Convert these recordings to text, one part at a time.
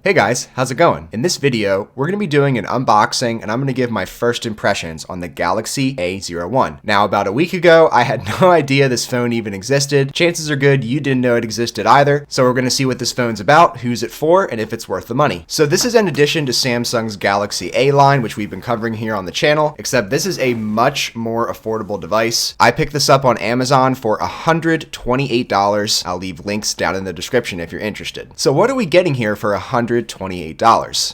Hey guys, how's it going? In this video, we're going to be doing an unboxing and I'm going to give my first impressions on the Galaxy A01. Now, about a week ago, I had no idea this phone even existed. Chances are good you didn't know it existed either. So we're going to see what this phone's about, who's it for, and if it's worth the money. So this is in addition to Samsung's Galaxy A line, which we've been covering here on the channel, except this is a much more affordable device. I picked this up on Amazon for $128. I'll leave links down in the description if you're interested. So what are we getting here for $128?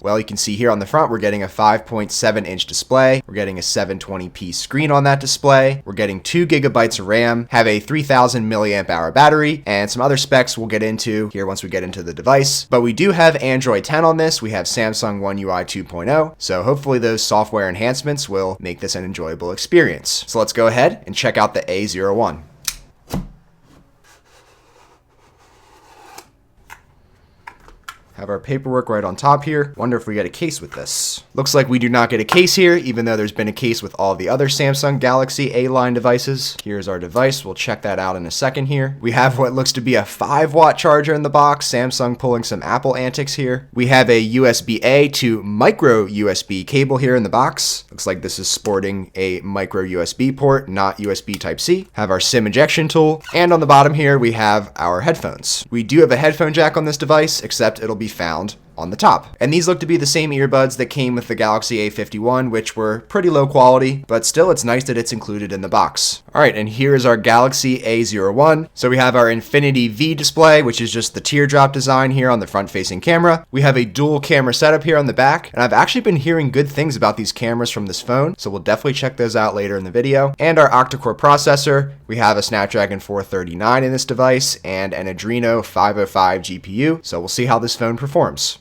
Well, you can see here on the front, we're getting a 5.7-inch display. We're getting a 720p screen on that display. We're getting 2 gigabytes of RAM, have a 3000 milliamp hour battery, and some other specs we'll get into here once we get into the device. But we do have Android 10 on this. We have Samsung One UI 2.0. So hopefully those software enhancements will make this an enjoyable experience. So let's go ahead and check out the A01. Have our paperwork right on top here. Wonder if we get a case with this. Looks like we do not get a case here, even though there's been a case with all the other Samsung Galaxy A line devices. Here's our device. We'll check that out in a second here. We have what looks to be a 5-watt charger in the box. Samsung pulling some Apple antics here. We have a USB-A to micro USB cable here in the box. Looks like this is sporting a micro USB port, not USB Type-C. Have our SIM injection tool. And on the bottom here, we have our headphones. We do have a headphone jack on this device, except it'll be found on the top. And these look to be the same earbuds that came with the Galaxy A51, which were pretty low quality, but still it's nice that it's included in the box. All right, and here is our Galaxy A01. So we have our Infinity V display, which is just the teardrop design here on the front-facing camera. We have a dual camera setup here on the back, and I've actually been hearing good things about these cameras from this phone, so we'll definitely check those out later in the video. And our octa-core processor. We have a Snapdragon 439 in this device and an Adreno 505 GPU, so we'll see how this phone performs.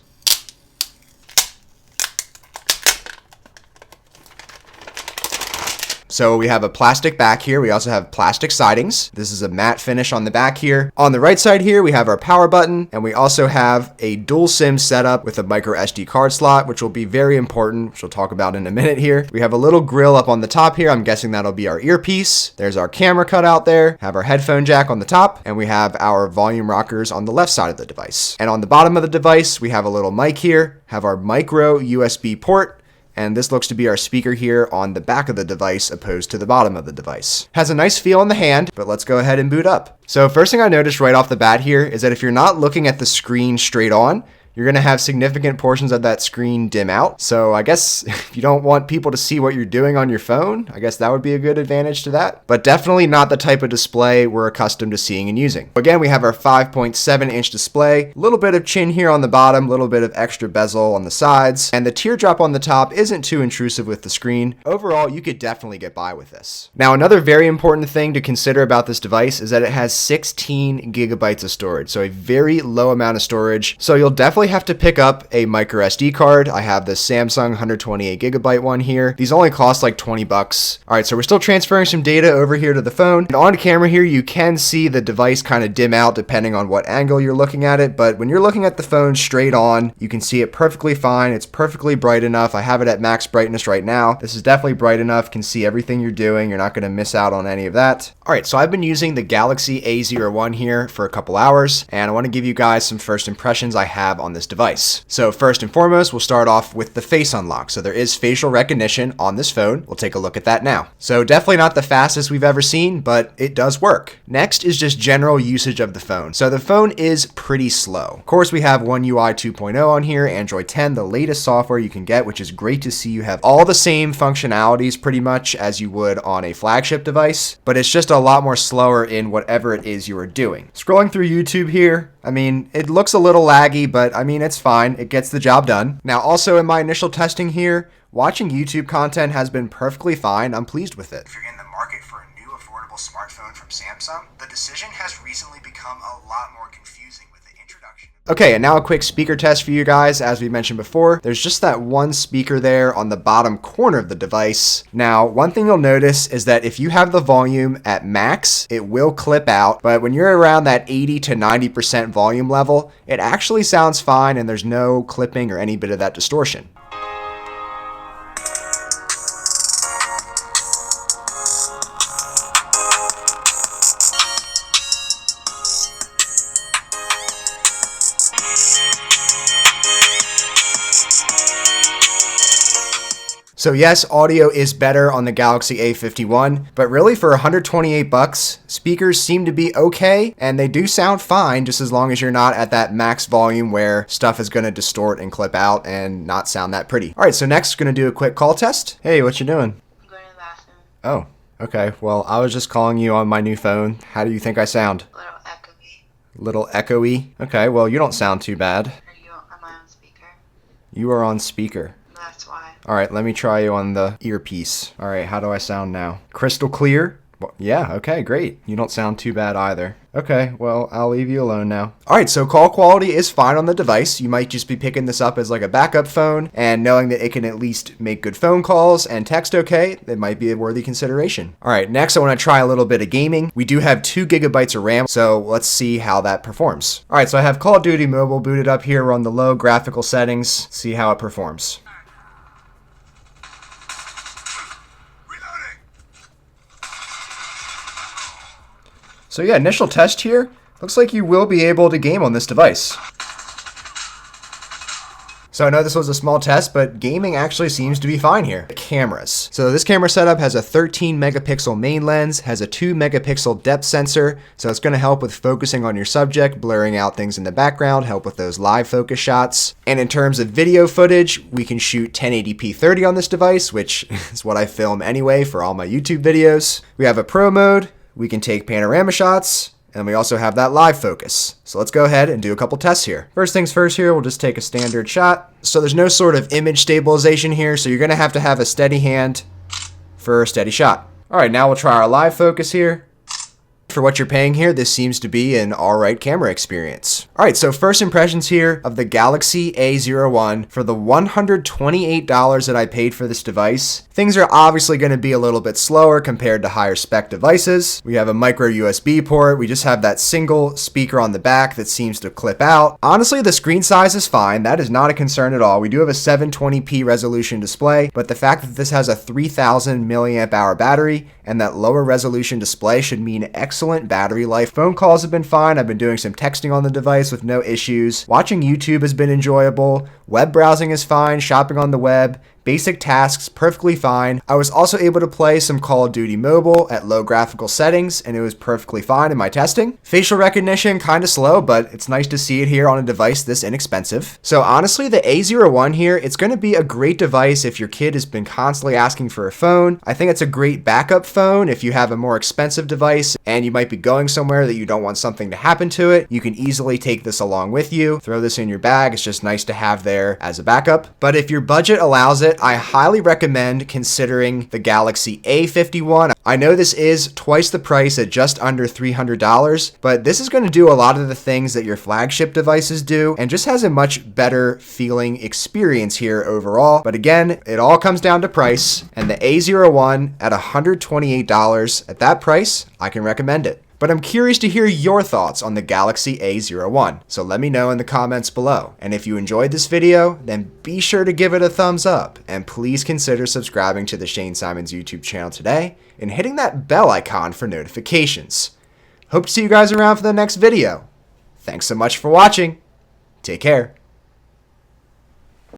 So we have a plastic back here. We also have plastic sidings. This is a matte finish on the back here. On the right side here, we have our power button, and we also have a dual SIM setup with a micro SD card slot, which will be very important, which we'll talk about in a minute here. We have a little grill up on the top here. I'm guessing that'll be our earpiece. There's our camera cut out there. Have our headphone jack on the top, and we have our volume rockers on the left side of the device. And on the bottom of the device, we have a little mic here, have our micro USB port, and this looks to be our speaker here on the back of the device opposed to the bottom of the device. Has a nice feel in the hand, but let's go ahead and boot up. So first thing I noticed right off the bat here is that if you're not looking at the screen straight on, you're going to have significant portions of that screen dim out. So I guess if you don't want people to see what you're doing on your phone, I guess that would be a good advantage to that. But definitely not the type of display we're accustomed to seeing and using. Again, we have our 5.7-inch display, a little bit of chin here on the bottom, a little bit of extra bezel on the sides, and the teardrop on the top isn't too intrusive with the screen. Overall, you could definitely get by with this. Now, another very important thing to consider about this device is that it has 16 gigabytes of storage, so a very low amount of storage. So you'll definitely have to pick up a micro SD card. I have the Samsung 128 gigabyte one here. These only cost like 20 bucks. All right, so we're still transferring some data over here to the phone. And on camera here, you can see the device kind of dim out depending on what angle you're looking at it. But when you're looking at the phone straight on, you can see it perfectly fine. It's perfectly bright enough. I have it at max brightness right now. This is definitely bright enough. Can see everything you're doing. You're not going to miss out on any of that. All right, so I've been using the Galaxy A01 here for a couple hours, and I want to give you guys some first impressions I have on this device. So first and foremost, we'll start off with the face unlock. So there is facial recognition on this phone. We'll take a look at that now. So definitely not the fastest we've ever seen, but it does work. Next is just general usage of the phone. So the phone is pretty slow. Of course, we have One UI 2.0 on here, Android 10, the latest software you can get, which is great to see. You have all the same functionalities pretty much as you would on a flagship device, but it's just a lot more slower in whatever it is you are doing. Scrolling through YouTube here, I mean, it looks a little laggy, but I mean, it's fine. It gets the job done. Now, also in my initial testing here, watching YouTube content has been perfectly fine. I'm pleased with it. If you're in the market for a new affordable smartphone from Samsung, the decision has recently become a lot more confusing with the introduction. Okay, and now a quick speaker test for you guys. As we mentioned before, there's just that one speaker there on the bottom corner of the device. Now, one thing you'll notice is that if you have the volume at max, it will clip out, but when you're around that 80 to 90% volume level, it actually sounds fine and there's no clipping or any bit of that distortion. So yes, audio is better on the Galaxy A51, but really for 128 bucks, speakers seem to be okay, and they do sound fine just as long as you're not at that max volume where stuff is going to distort and clip out and not sound that pretty. All right, so next, going to do a quick call test. Hey, what you doing? I'm going to the bathroom. Oh, okay. Well, I was just calling you on my new phone. How do you think I sound? A little echoey. Little echoey? Okay, well, you don't sound too bad. Am I on speaker? You are on speaker. That's why. All right, let me try you on the earpiece. All right, how do I sound now? Crystal clear? Well, yeah, okay, great. You don't sound too bad either. Okay, well, I'll leave you alone now. All right, so call quality is fine on the device. You might just be picking this up as like a backup phone, and knowing that it can at least make good phone calls and text okay, it might be a worthy consideration. All right, next I want to try a little bit of gaming. We do have 2 gigabytes of RAM, so let's see how that performs. All right, so I have Call of Duty Mobile booted up here. We're on the low graphical settings. See how it performs. So yeah, initial test here. Looks like you will be able to game on this device. So I know this was a small test, but gaming actually seems to be fine here. Cameras. So this camera setup has a 13 megapixel main lens, has a 2 megapixel depth sensor, so it's going to help with focusing on your subject, blurring out things in the background, help with those live focus shots. And in terms of video footage, we can shoot 1080p 30 on this device, which is what I film anyway for all my YouTube videos. We have a pro mode, we can take panorama shots, and we also have that live focus. So let's go ahead and do a couple tests here. First things first here, we'll just take a standard shot. So there's no sort of image stabilization here, so you're gonna have to have a steady hand for a steady shot. All right, now we'll try our live focus here. For what you're paying here, this seems to be an alright camera experience. Alright, so first impressions here of the Galaxy A01. For the $128 that I paid for this device, things are obviously going to be a little bit slower compared to higher spec devices. We have a micro USB port. We just have that single speaker on the back that seems to clip out. Honestly, the screen size is fine. That is not a concern at all. We do have a 720p resolution display, but the fact that this has a 3000 milliamp hour battery and that lower resolution display should mean excellent battery life. Phone calls have been fine. I've been doing some texting on the device with no issues. Watching YouTube has been enjoyable. Web browsing is fine. Shopping on the web. Basic tasks, perfectly fine. I was also able to play some Call of Duty Mobile at low graphical settings, and it was perfectly fine in my testing. Facial recognition, kind of slow, but it's nice to see it here on a device this inexpensive. So honestly, the A01 here, it's going to be a great device if your kid has been constantly asking for a phone. I think it's a great backup phone if you have a more expensive device and you might be going somewhere that you don't want something to happen to it. You can easily take this along with you, throw this in your bag. It's just nice to have there as a backup. But if your budget allows it, I highly recommend considering the Galaxy A51. I know this is twice the price at just under $300, but this is going to do a lot of the things that your flagship devices do and just has a much better feeling experience here overall. But again, it all comes down to price, and the A01 at $128 at that price, I can recommend it. But I'm curious to hear your thoughts on the Galaxy A01, so let me know in the comments below. And if you enjoyed this video, then be sure to give it a thumbs up, and please consider subscribing to the Shane Symonds YouTube channel today, and hitting that bell icon for notifications. Hope to see you guys around for the next video. Thanks so much for watching. Take care.